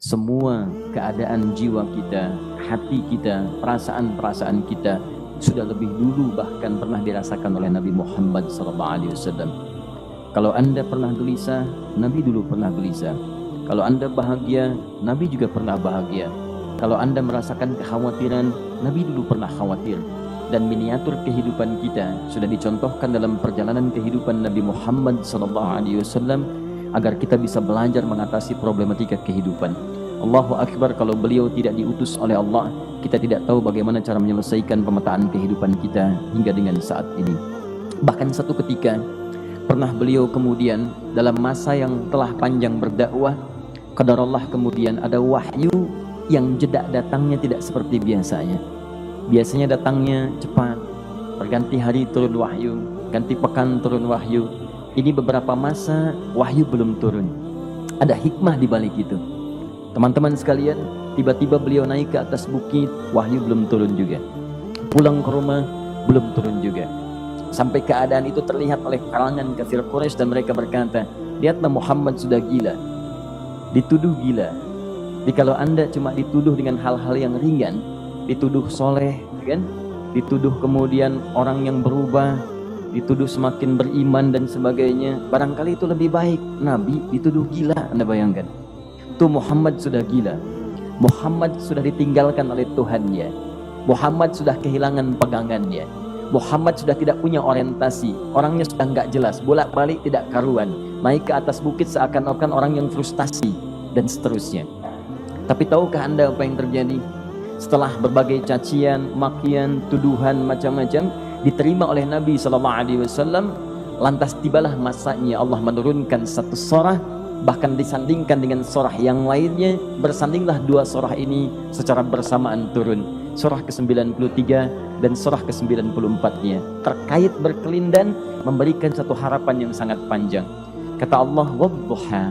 Semua keadaan jiwa kita, hati kita, perasaan-perasaan kita sudah lebih dulu bahkan pernah dirasakan oleh Nabi Muhammad SAW. Kalau Anda pernah gelisah, Nabi dulu pernah gelisah. Kalau Anda bahagia, Nabi juga pernah bahagia. Kalau Anda merasakan kekhawatiran, Nabi dulu pernah khawatir. Dan miniatur kehidupan kita sudah dicontohkan dalam perjalanan kehidupan Nabi Muhammad SAW agar kita bisa belajar mengatasi problematika kehidupan. Allahu Akbar, kalau beliau tidak diutus oleh Allah, kita tidak tahu bagaimana cara menyelesaikan pemetaan kehidupan kita hingga dengan saat ini. Bahkan satu ketika pernah beliau kemudian dalam masa yang telah panjang berdakwah, qadarullah kemudian ada wahyu yang jeda datangnya tidak seperti biasanya. Biasanya datangnya cepat, berganti hari turun wahyu, ganti pekan turun wahyu. Ini beberapa masa wahyu belum turun. Ada hikmah di balik itu. Teman-teman sekalian, tiba-tiba beliau naik ke atas bukit, wahyu belum turun juga. Pulang ke rumah, belum turun juga. Sampai keadaan itu terlihat oleh kalangan kafir Quraisy dan mereka berkata, lihatlah Muhammad sudah gila. Dituduh gila. Jadi kalau Anda cuma dituduh dengan hal-hal yang ringan, dituduh soleh, kan? Dituduh kemudian orang yang berubah, dituduh semakin beriman dan sebagainya, barangkali itu lebih baik. Nabi dituduh gila, Anda bayangkan. Itu Muhammad sudah gila. Muhammad sudah ditinggalkan oleh Tuhannya. Muhammad sudah kehilangan pegangannya. Muhammad sudah tidak punya orientasi. Orangnya sudah nggak jelas, bolak-balik tidak karuan. Naik ke atas bukit seakan-akan orang yang frustasi dan seterusnya. Tapi tahukah Anda apa yang terjadi? Setelah berbagai cacian, makian, tuduhan macam-macam diterima oleh Nabi SAW, lantas tibalah masanya Allah menurunkan satu surah, bahkan disandingkan dengan surah yang lainnya. Bersandinglah dua surah ini secara bersamaan turun, surah ke-93 dan surah ke-94-nya, terkait berkelindan memberikan satu harapan yang sangat panjang. Kata Allah, wadduha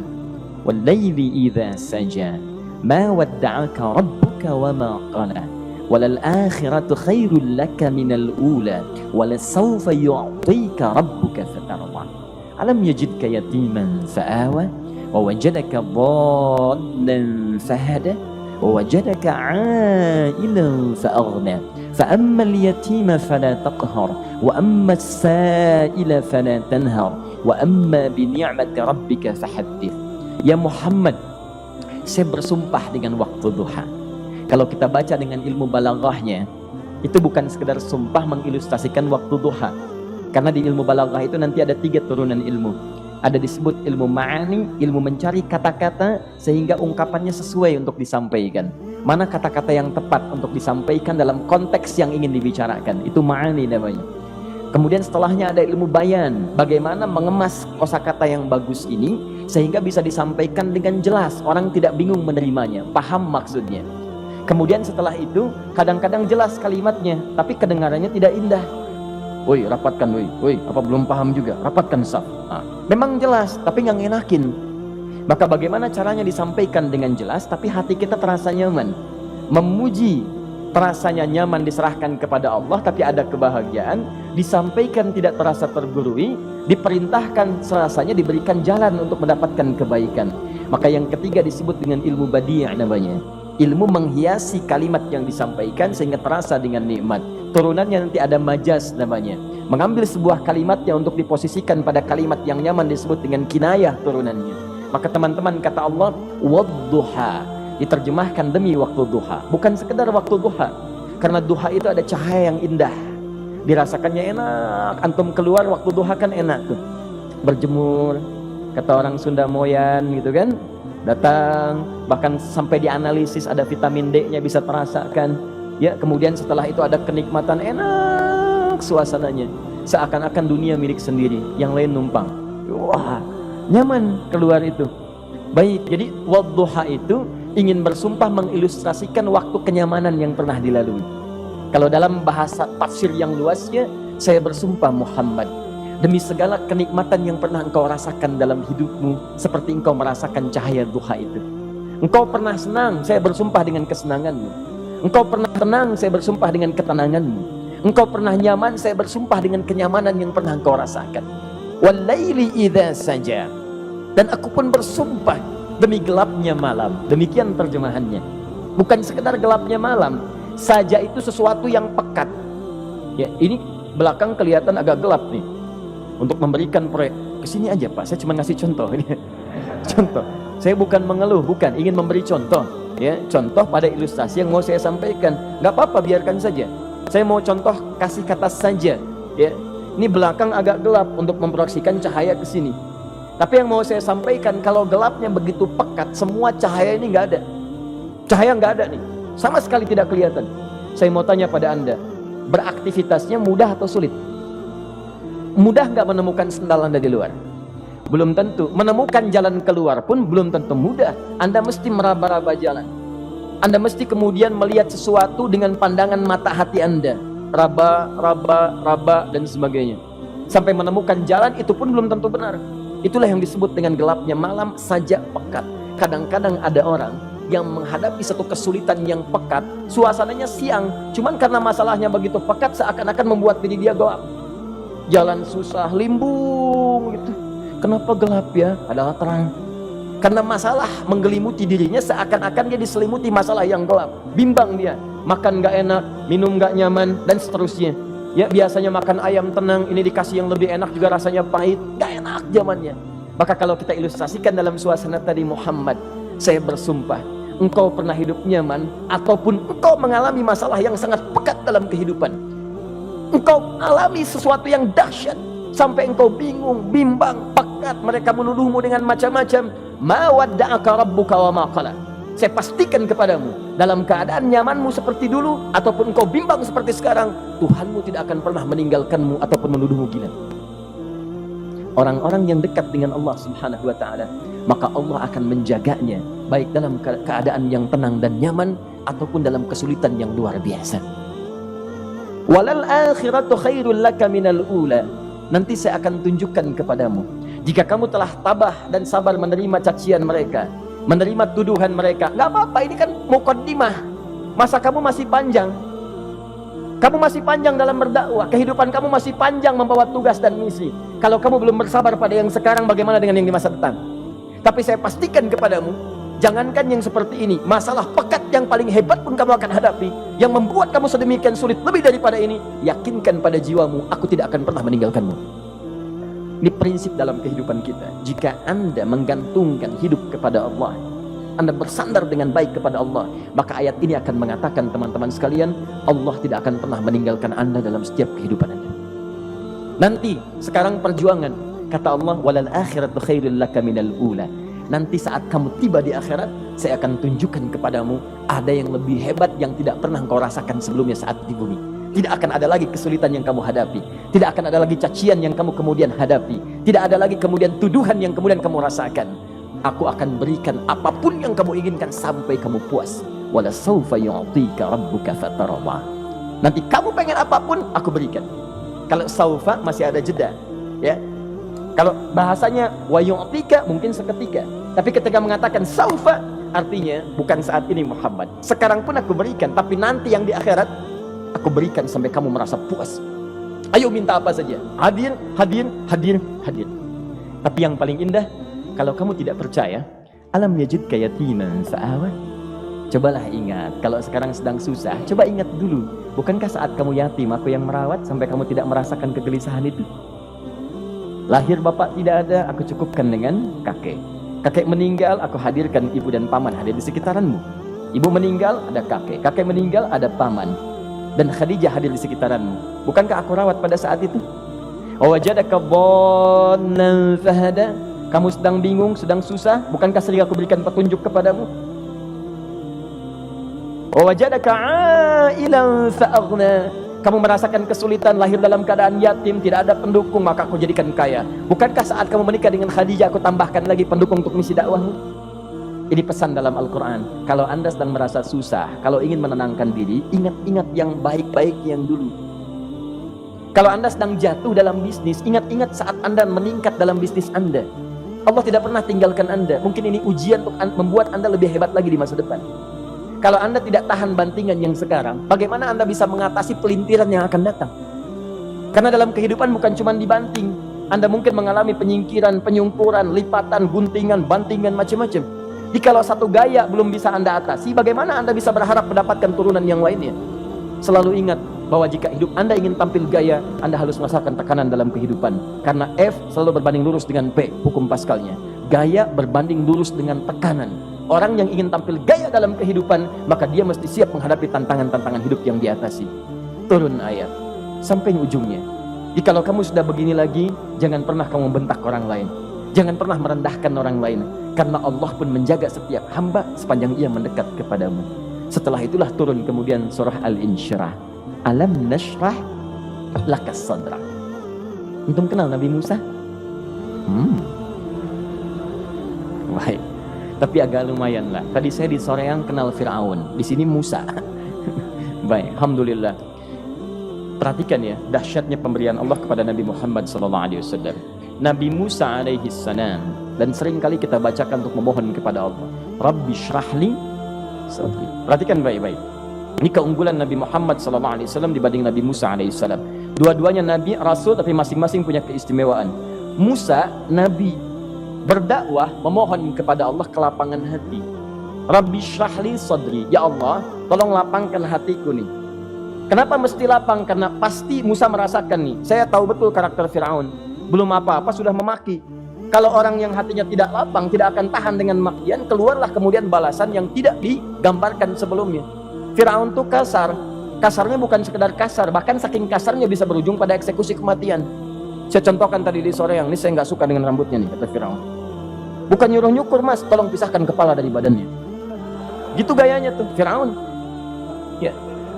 wal-laili idza saja ma wadda'aka rabbuka wa ma qala walal akhiratu khairul laka minal ula walasawfa yu'tika rabbuka fatarda alam yajidka yatiman fa'awa wa wajadaka dhallan fahada wa wajadaka 'ailan fa'aghna fa ammal yatima fala taqhar wa ammas sa'ila fala tanhar wa amma bi ni'mati rabbika fahaddits. Ya Muhammad, saya bersumpah dengan waktu duha. Kalau kita baca dengan ilmu balaghahnya, itu bukan sekedar sumpah mengilustrasikan waktu duha. Karena di ilmu balaghah itu nanti ada 3 turunan ilmu. Ada disebut ilmu ma'ani, ilmu mencari kata-kata sehingga ungkapannya sesuai untuk disampaikan. Mana kata-kata yang tepat untuk disampaikan dalam konteks yang ingin dibicarakan. Itu ma'ani namanya. Kemudian setelahnya ada ilmu bayan, bagaimana mengemas kosakata yang bagus ini sehingga bisa disampaikan dengan jelas, orang tidak bingung menerimanya, paham maksudnya. Kemudian setelah itu kadang-kadang jelas kalimatnya, tapi kedengarannya tidak indah. Woi, rapatkan, woi, apa belum paham juga? Rapatkan saf. Nah, memang jelas, tapi nggak ngenakin. Maka bagaimana caranya disampaikan dengan jelas, tapi hati kita terasa nyaman, memuji. Terasanya nyaman diserahkan kepada Allah, tapi ada kebahagiaan, disampaikan tidak terasa tergurui, diperintahkan serasanya diberikan jalan untuk mendapatkan kebaikan. Maka yang ketiga disebut dengan ilmu badi' namanya. Ilmu menghiasi kalimat yang disampaikan sehingga terasa dengan nikmat. Turunannya nanti ada majaz namanya. Mengambil sebuah kalimatnya untuk diposisikan pada kalimat yang nyaman disebut dengan kinayah turunannya. Maka teman-teman, kata Allah, wadduha, diterjemahkan demi waktu duha, bukan sekedar waktu duha, karena duha itu ada cahaya yang indah, dirasakannya enak. Antum keluar waktu duha kan enak tuh, berjemur, kata orang Sunda moyan gitu kan, datang, bahkan sampai dianalisis ada vitamin D-nya bisa terasakan ya. Kemudian setelah itu ada kenikmatan, enak suasananya, seakan-akan dunia milik sendiri, yang lain numpang. Wah, nyaman keluar itu. Baik, jadi wadduha itu ingin bersumpah mengilustrasikan waktu kenyamanan yang pernah dilalui. Kalau dalam bahasa tafsir yang luasnya, saya bersumpah Muhammad, demi segala kenikmatan yang pernah engkau rasakan dalam hidupmu, seperti engkau merasakan cahaya duha itu. Engkau pernah senang, saya bersumpah dengan kesenanganmu. Engkau pernah tenang, saya bersumpah dengan ketenanganmu. Engkau pernah nyaman, saya bersumpah dengan kenyamanan yang pernah engkau rasakan. Wal laili idza saja, dan aku pun bersumpah demi gelapnya malam. Demikian terjemahannya. Bukan sekedar gelapnya malam saja, itu sesuatu yang pekat. Ya, ini belakang kelihatan agak gelap nih. Untuk memberikan proyek, kesini aja Pak, saya cuma ngasih contoh ini. Contoh, saya bukan mengeluh, bukan, ingin memberi contoh. Ya, contoh pada ilustrasi yang mau saya sampaikan. Gak apa-apa, biarkan saja. Saya mau contoh, kasih kata saja. Ya, ini belakang agak gelap untuk memproyeksikan cahaya ke sini. Tapi yang mau saya sampaikan, kalau gelapnya begitu pekat, semua cahaya ini nggak ada. Cahaya nggak ada nih, sama sekali tidak kelihatan. Saya mau tanya pada Anda, beraktivitasnya mudah atau sulit? Mudah nggak menemukan sendal Anda di luar? Belum tentu. Menemukan jalan keluar pun belum tentu mudah. Anda mesti meraba-raba jalan. Anda mesti kemudian melihat sesuatu dengan pandangan mata hati Anda. Raba, dan sebagainya. Sampai menemukan jalan, itu pun belum tentu benar. Itulah yang disebut dengan gelapnya malam saja pekat. Kadang-kadang ada orang yang menghadapi satu kesulitan yang pekat, suasananya siang, cuman karena masalahnya begitu pekat, seakan-akan membuat diri dia gelap. Jalan susah, limbung gitu. Kenapa gelap ya? Padahal terang. Karena masalah menggelimuti dirinya, seakan-akan dia diselimuti masalah yang gelap. Bimbang dia, makan gak enak, minum gak nyaman, dan seterusnya. Ya, biasanya makan ayam tenang, ini dikasih yang lebih enak juga rasanya pahit, gak enak zamannya. Maka kalau kita ilustrasikan dalam suasana tadi, Muhammad, saya bersumpah, engkau pernah hidup nyaman, ataupun engkau mengalami masalah yang sangat pekat dalam kehidupan. Engkau alami sesuatu yang dahsyat, sampai engkau bingung, bimbang, pekat, mereka menuduhmu dengan macam-macam. Ma wadda'aka rabbuka wa ma qala. Saya pastikan kepadamu, dalam keadaan nyamanmu seperti dulu, ataupun engkau bimbang seperti sekarang, Tuhanmu tidak akan pernah meninggalkanmu ataupun menuduhmu gila. Orang-orang yang dekat dengan Allah Subhanahu wa ta'ala, maka Allah akan menjaganya, baik dalam keadaan yang tenang dan nyaman, ataupun dalam kesulitan yang luar biasa. Walal akhiratu khairul laka minal ula. Nanti saya akan tunjukkan kepadamu, jika kamu telah tabah dan sabar menerima cacian mereka, menerima tuduhan mereka, nggak apa-apa, ini kan muqaddimah. Masa kamu masih panjang. Kamu masih panjang dalam berdakwah, kehidupan kamu masih panjang membawa tugas dan misi. Kalau kamu belum bersabar pada yang sekarang, bagaimana dengan yang di masa depan? Tapi saya pastikan kepadamu, jangankan yang seperti ini, masalah pekat yang paling hebat pun kamu akan hadapi, yang membuat kamu sedemikian sulit lebih daripada ini, yakinkan pada jiwamu, aku tidak akan pernah meninggalkanmu. Ini prinsip dalam kehidupan kita. Jika Anda menggantungkan hidup kepada Allah, Anda bersandar dengan baik kepada Allah, maka ayat ini akan mengatakan, teman-teman sekalian, Allah tidak akan pernah meninggalkan Anda dalam setiap kehidupan Anda. Nanti, sekarang perjuangan, kata Allah, walal akhiratu khairul laka minal ula. Nanti saat kamu tiba di akhirat, saya akan tunjukkan kepadamu ada yang lebih hebat yang tidak pernah kau rasakan sebelumnya saat di bumi. Tidak akan ada lagi kesulitan yang kamu hadapi. Tidak akan ada lagi cacian yang kamu kemudian hadapi. Tidak ada lagi kemudian tuduhan yang kemudian kamu rasakan. Aku akan berikan apapun yang kamu inginkan sampai kamu puas. Wala sawfa yu'tika rabbuka fatarda. Nanti kamu pengen apapun, aku berikan. Kalau saufa masih ada jeda, ya. Kalau bahasanya wa yu'tika mungkin seketika. Tapi ketika mengatakan saufa, artinya bukan saat ini Muhammad. Sekarang pun aku berikan, tapi nanti yang di akhirat aku berikan sampai kamu merasa puas. Ayo minta apa saja. Hadir, hadir, hadir, hadir. Tapi yang paling indah, kalau kamu tidak percaya, alam yajidka yatiman fa'awa. Cobalah ingat, kalau sekarang sedang susah, coba ingat dulu. Bukankah saat kamu yatim, aku yang merawat sampai kamu tidak merasakan kegelisahan itu? Lahir bapak tidak ada, aku cukupkan dengan kakek. Kakek meninggal, aku hadirkan ibu dan paman hadir di sekitaranmu. Ibu meninggal, ada kakek. Kakek meninggal, ada paman. Dan Khadijah hadir di sekitaranmu. Bukankah aku rawat pada saat itu? Wajadaka dhannan fahada. Kamu sedang bingung, sedang susah, bukankah sering aku berikan petunjuk kepadamu? Wajadaka ailan fa'aghna. Kamu merasakan kesulitan, lahir dalam keadaan yatim, tidak ada pendukung, maka aku jadikan kaya. Bukankah saat kamu menikah dengan Khadijah, aku tambahkan lagi pendukung untuk misi dakwahmu? Ini pesan dalam Al-Quran. Kalau Anda sedang merasa susah, kalau ingin menenangkan diri, ingat-ingat yang baik-baik yang dulu. Kalau Anda sedang jatuh dalam bisnis, ingat-ingat saat Anda meningkat dalam bisnis Anda. Allah tidak pernah tinggalkan Anda. Mungkin ini ujian untuk membuat Anda lebih hebat lagi di masa depan. Kalau Anda tidak tahan bantingan yang sekarang, bagaimana Anda bisa mengatasi pelintiran yang akan datang? Karena dalam kehidupan bukan cuma dibanting. Anda mungkin mengalami penyingkiran, penyungkuran, lipatan, guntingan, bantingan, macam-macam. Jikalau satu gaya belum bisa Anda atasi, bagaimana Anda bisa berharap mendapatkan turunan yang lainnya? Selalu ingat bahwa jika hidup Anda ingin tampil gaya, Anda harus merasakan tekanan dalam kehidupan. Karena F selalu berbanding lurus dengan P, hukum Pascalnya. Gaya berbanding lurus dengan tekanan. Orang yang ingin tampil gaya dalam kehidupan, maka dia mesti siap menghadapi tantangan-tantangan hidup yang diatasi. Turun ayat sampai ujungnya. Jikalau kamu sudah begini lagi, jangan pernah kamu bentak orang lain. Jangan pernah merendahkan orang lain, karena Allah pun menjaga setiap hamba sepanjang ia mendekat kepadamu. Setelah itulah turun kemudian surah Al-Insyirah. Alam nashrah laka sadrak. Antum kenal Nabi Musa? Baik. Tapi agak lumayan lah. Tadi saya di Soreang kenal Fir'aun, di sini Musa. Baik, alhamdulillah. Perhatikan ya, dahsyatnya pemberian Allah kepada Nabi Muhammad SAW. Nabi Musa alaihi salam, dan sering kali kita bacakan untuk memohon kepada Allah, Rabbi syrahli sadri. Perhatikan baik-baik. Ini keunggulan Nabi Muhammad SAW dibanding Nabi Musa alaihissalam. Dua-duanya Nabi, Rasul, tapi masing-masing punya keistimewaan. Musa, Nabi, berdakwah, memohon kepada Allah kelapangan hati. Rabbi syrahli sadri. Ya Allah, tolong lapangkan hatiku nih. Kenapa mesti lapang? Karena pasti Musa merasakan nih, saya tahu betul karakter Fir'aun. Belum apa-apa sudah memaki. Kalau orang yang hatinya tidak lapang, tidak akan tahan dengan makian, keluarlah kemudian balasan yang tidak digambarkan sebelumnya. Firaun itu kasar. Kasarnya bukan sekedar kasar, bahkan saking kasarnya bisa berujung pada eksekusi kematian. Saya contohkan tadi di sore yang ini, saya nggak suka dengan rambutnya nih, kata Firaun. Bukan nyuruh nyukur mas, tolong pisahkan kepala dari badannya. Gitu gayanya tuh Firaun. Ya,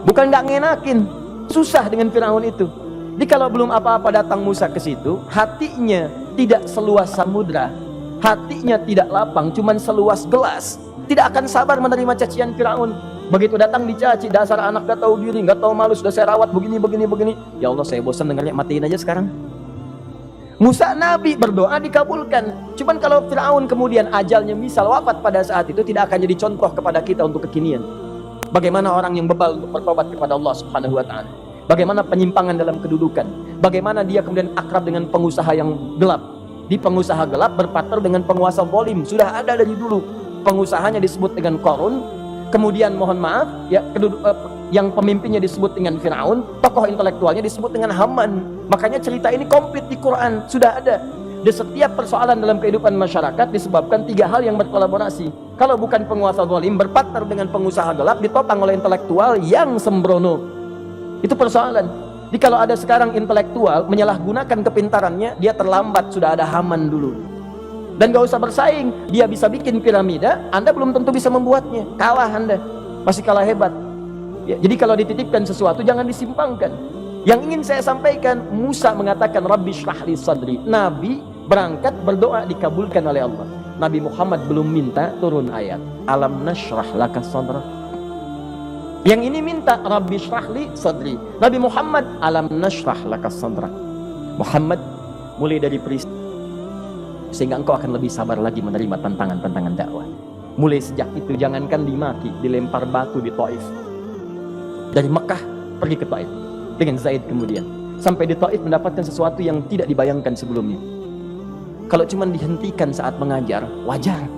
bukan nggak ngenakin, susah dengan Firaun itu. Jadi kalau belum apa-apa datang Musa ke situ, hatinya tidak seluas samudra, hatinya tidak lapang, cuman seluas gelas, tidak akan sabar menerima cacian Firaun. Begitu datang dicaci, dasar anak gak tahu diri, gak tahu malu, sudah saya rawat begini. Ya Allah, saya bosan dengarnya, matiin aja sekarang. Musa Nabi berdoa dikabulkan. Cuman kalau Firaun kemudian ajalnya misal wafat pada saat itu, tidak akan jadi contoh kepada kita untuk kekinian. Bagaimana orang yang bebal untuk bertobat kepada Allah Subhanahu wa ta'ala. Bagaimana penyimpangan dalam kedudukan. Bagaimana dia kemudian akrab dengan pengusaha yang gelap. Di pengusaha gelap berpartner dengan penguasa zalim. Sudah ada dari dulu. Pengusahanya disebut dengan Qarun. Kemudian mohon maaf, ya, yang pemimpinnya disebut dengan Fir'aun. Tokoh intelektualnya disebut dengan Haman. Makanya cerita ini komplit di Quran. Sudah ada. Di setiap persoalan dalam kehidupan masyarakat disebabkan tiga hal yang berkolaborasi. Kalau bukan penguasa zalim, berpartner dengan pengusaha gelap, ditopang oleh intelektual yang sembrono. Itu persoalan. Jadi kalau ada sekarang intelektual menyalahgunakan kepintarannya, dia terlambat, sudah ada Haman dulu. Dan gak usah bersaing, dia bisa bikin piramida, Anda belum tentu bisa membuatnya. Kalah Anda, masih kalah hebat. Ya, jadi kalau dititipkan sesuatu jangan disimpangkan. Yang ingin saya sampaikan, Musa mengatakan Rabbi syrahli sadri. Nabi berangkat berdoa dikabulkan oleh Allah. Nabi Muhammad belum minta, turun ayat Alam nashrah laka sadra. Yang ini minta Rabbi syrahli sadri. Nabi Muhammad alam nashrah laka sadra. Muhammad, mulai dari peristiwa sehingga engkau akan lebih sabar lagi menerima tantangan-tantangan dakwah. Mulai sejak itu jangankan dimaki, dilempar batu di Taif. Dari Mekah pergi ke Taif dengan Zaid kemudian. Sampai di Taif mendapatkan sesuatu yang tidak dibayangkan sebelumnya. Kalau cuma dihentikan saat mengajar, wajar.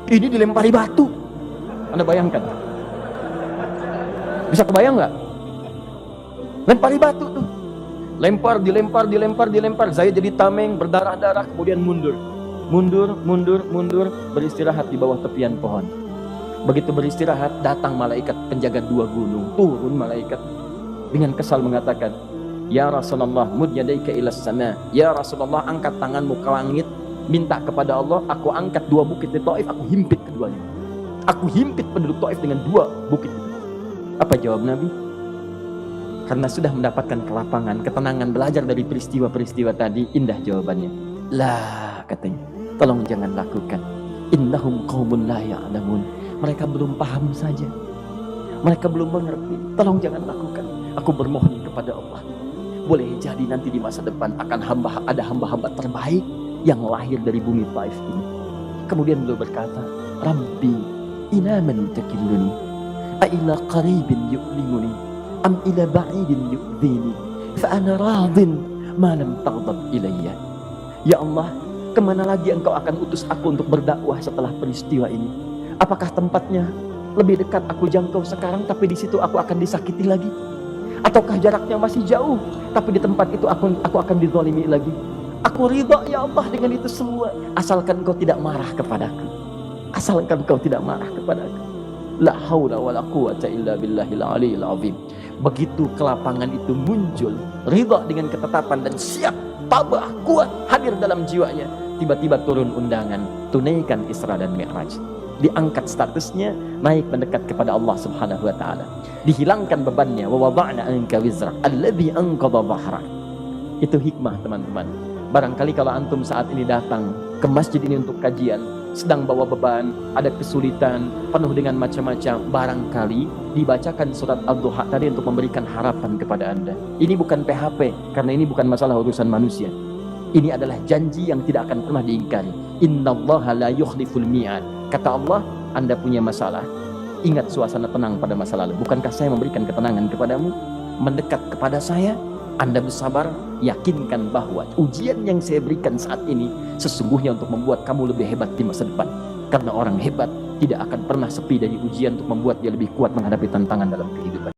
Ini dilempari batu. Anda bayangkan? Bisa kebayang nggak? Lempari batu tuh. Dilempar. Zaid jadi tameng, berdarah-darah, kemudian mundur, beristirahat di bawah tepian pohon. Begitu beristirahat, datang malaikat penjaga dua gunung. Turun malaikat dengan kesal mengatakan, Ya Rasulullah, mud yadaika ilas sama. Ya Rasulullah, angkat tanganmu ke langit, minta kepada Allah, aku angkat dua bukit di Taif, aku himpit keduanya. Aku himpit penduduk Taif dengan dua bukit. Apa jawab Nabi? Karena sudah mendapatkan kelapangan, ketenangan, belajar dari peristiwa-peristiwa tadi, indah jawabannya. Lah, katanya, tolong jangan lakukan. Innahum qaumun la ya'lamun. Mereka belum paham saja. Mereka belum mengerti. Tolong jangan lakukan. Aku bermohon kepada Allah. Boleh jadi nanti di masa depan akan ada hamba-hamba terbaik yang lahir dari bumi Taif ini. Kemudian beliau berkata, Rabbi, ila man takilluni, a ila qaribin yu'limuni, am ila ba'idin yu'dhini, fa ana radin ma lam taghdab ilayya. Ya Allah, Kemana lagi engkau akan utus aku untuk berdakwah setelah peristiwa ini? Apakah tempatnya lebih dekat aku jangkau sekarang, tapi di situ aku akan disakiti lagi? Ataukah jaraknya masih jauh, tapi di tempat itu aku akan dizalimi lagi? Aku ridha ya Allah dengan itu semua, asalkan kau tidak marah kepadaku. Asalkan kau tidak marah kepadaku. La haula wala quwata illa billahil aliyil azim. Begitu kelapangan itu muncul, ridha dengan ketetapan dan siap, tabah, kuat, hadir dalam jiwanya. Tiba-tiba turun undangan, tunaikan Isra dan Mi'raj. Diangkat statusnya, naik mendekat kepada Allah Subhanahu wa taala. Dihilangkan bebannya, wa wada'na anka wizrak alladzi anqadha dhahrak. Itu hikmah, teman-teman. Barangkali kalau antum saat ini datang ke masjid ini untuk kajian, sedang bawa beban, ada kesulitan, penuh dengan macam-macam, barangkali dibacakan surat Ad-Duha tadi untuk memberikan harapan kepada Anda. Ini bukan PHP, karena ini bukan masalah urusan manusia. Ini adalah janji yang tidak akan pernah diingkari. Innallaha la yukhliful mi'ad. Kata Allah, Anda punya masalah, ingat suasana tenang pada masa lalu. Bukankah saya memberikan ketenangan kepadamu? Mendekat kepada saya, Anda bersabar, yakinkan bahwa ujian yang saya berikan saat ini sesungguhnya untuk membuat kamu lebih hebat di masa depan. Karena orang hebat tidak akan pernah sepi dari ujian untuk membuat dia lebih kuat menghadapi tantangan dalam kehidupan.